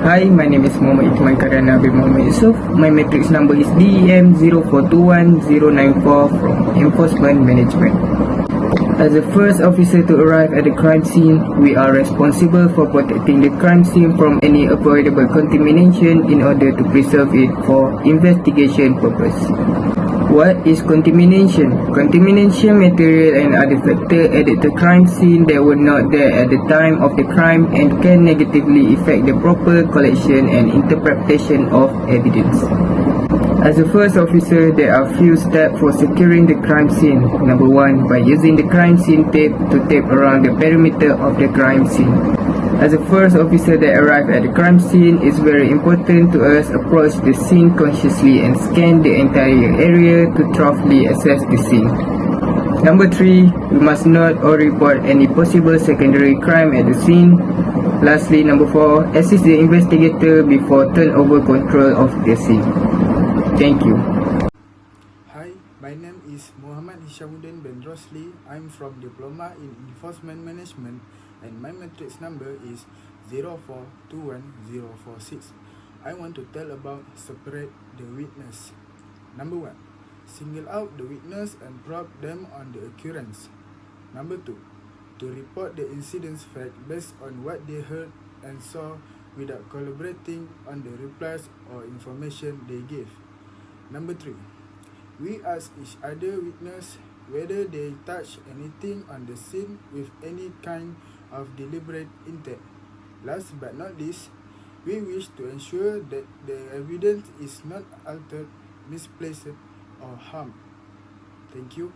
Hi, my name is Muhammad Ikman Karana bin Muhammad Yusuf. My matrix number is DEM0421-094 from Enforcement Management. As the first officer to arrive at the crime scene, we are responsible for protecting the crime scene from any avoidable contamination in order to preserve it for investigation purpose. What is contamination? Contamination material and other factors added to crime scene that were not there at the time of the crime and can negatively affect the proper collection and interpretation of evidence. As a first officer, there are few steps for securing the crime scene. Number 1, by using the crime scene tape to tape around the perimeter of the crime scene. As a first officer that arrived at the crime scene, it's very important to us approach the scene consciously and scan the entire area to thoroughly assess the scene. Number 3, we must not or report any possible secondary crime at the scene. Lastly, number 4, assist the investigator before turnover control of the scene. Thank you. Hi, my name is Muhammad Hishamuddin bin Rosli. I'm from Diploma in Enforcement Management and my matrix number is 0421046. I want to tell about separate the witness. Number 1, single out the witness and probe them on the occurrence. Number 2, to report the incident's fact based on what they heard and saw without collaborating on the replies or information they gave. Number 3, we ask each other witness whether they touch anything on the scene with any kind of deliberate intent. Last but not least, we wish to ensure that the evidence is not altered, misplaced, or harmed. Thank you.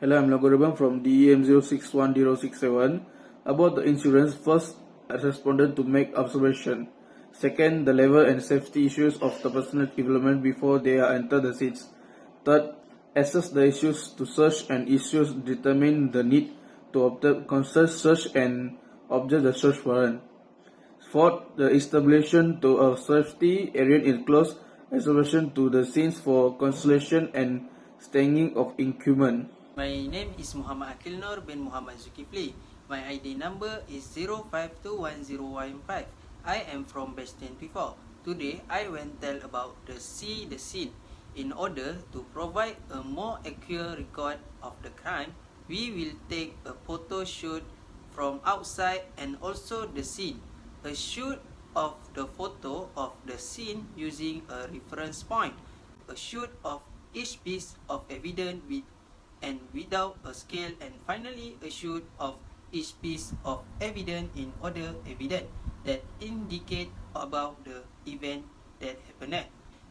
Hello, I'm Logorabang from DEM061067. About the insurance, first, I responded to make observation. Second, the level and safety issues of the personal development before they are entered the seats. Third, assess the issues to search and issues determine the need to obtain consent search and object the search warrant. Fourth, the establishment to a safety area in close observation to the scenes for concealation and staging of incumbent. My name is Muhammad Akil Nur bin Muhammad Zulkifli. My ID number is 0521015. I am from batch 24. Today, I will tell about the scene. In order to provide a more accurate record of the crime, we will take a photo shoot from outside and also the scene. A shoot of the photo of the scene using a reference point. A shoot of each piece of evidence with and without a scale, and finally a shoot of each piece of evidence in order evidence that indicate about the event that happened.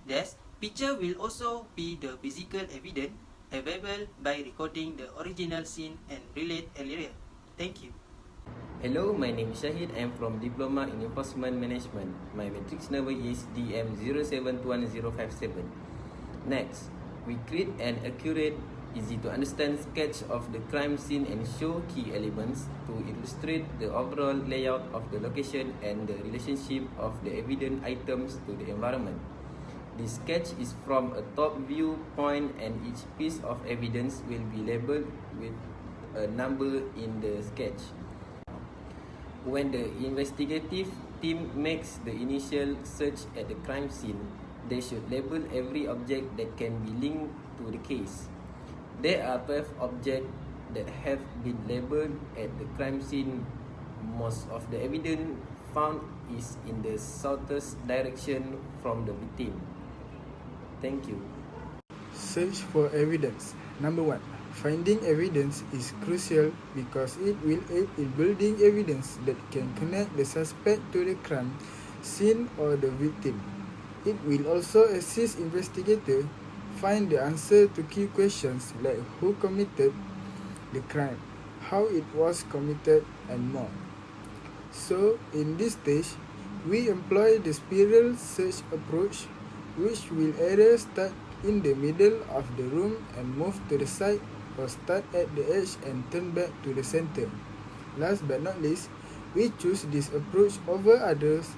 Thus, picture will also be the physical evidence available by recording the original scene and related area. Thank you. Hello, my name is Shahid. I am from Diploma in Enforcement Management. My matrix number is DM07211057. Next, we create an accurate, easy to understand sketch of the crime scene and show key elements to illustrate the overall layout of the location and the relationship of the evident items to the environment. This sketch is from a top view point and each piece of evidence will be labeled with a number in the sketch. When the investigative team makes the initial search at the crime scene, they should label every object that can be linked to the case. There are 12 objects that have been labeled at the crime scene. Most of the evidence found is in the southeast direction from the victim. Thank you. Search for evidence. Number 1, finding evidence is crucial because it will aid in building evidence that can connect the suspect to the crime scene or the victim. It will also assist investigators find the answer to key questions like who committed the crime, how it was committed, and more. So, in this stage, we employ the spiral search approach, which will either start in the middle of the room and move to the side, or start at the edge and turn back to the center. Last but not least, we choose this approach over others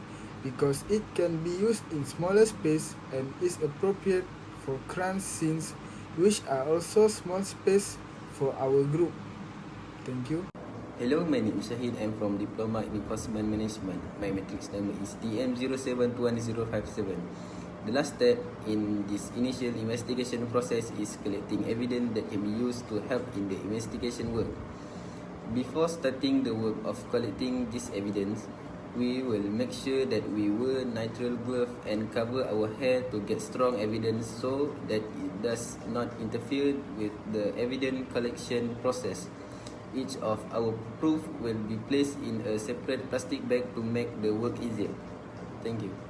because it can be used in smaller space and is appropriate for crime scenes, which are also small space for our group. Thank you. Hello, my name is Shahid. I'm from Diploma in Enforcement Management. My matrix number is DM07210057. The last step in this initial investigation process is collecting evidence that can be used to help in the investigation work. Before starting the work of collecting this evidence, we will make sure that we wear nitrile glove and cover our hair to get strong evidence so that it does not interfere with the evidence collection process. Each of our proof will be placed in a separate plastic bag to make the work easier. Thank you.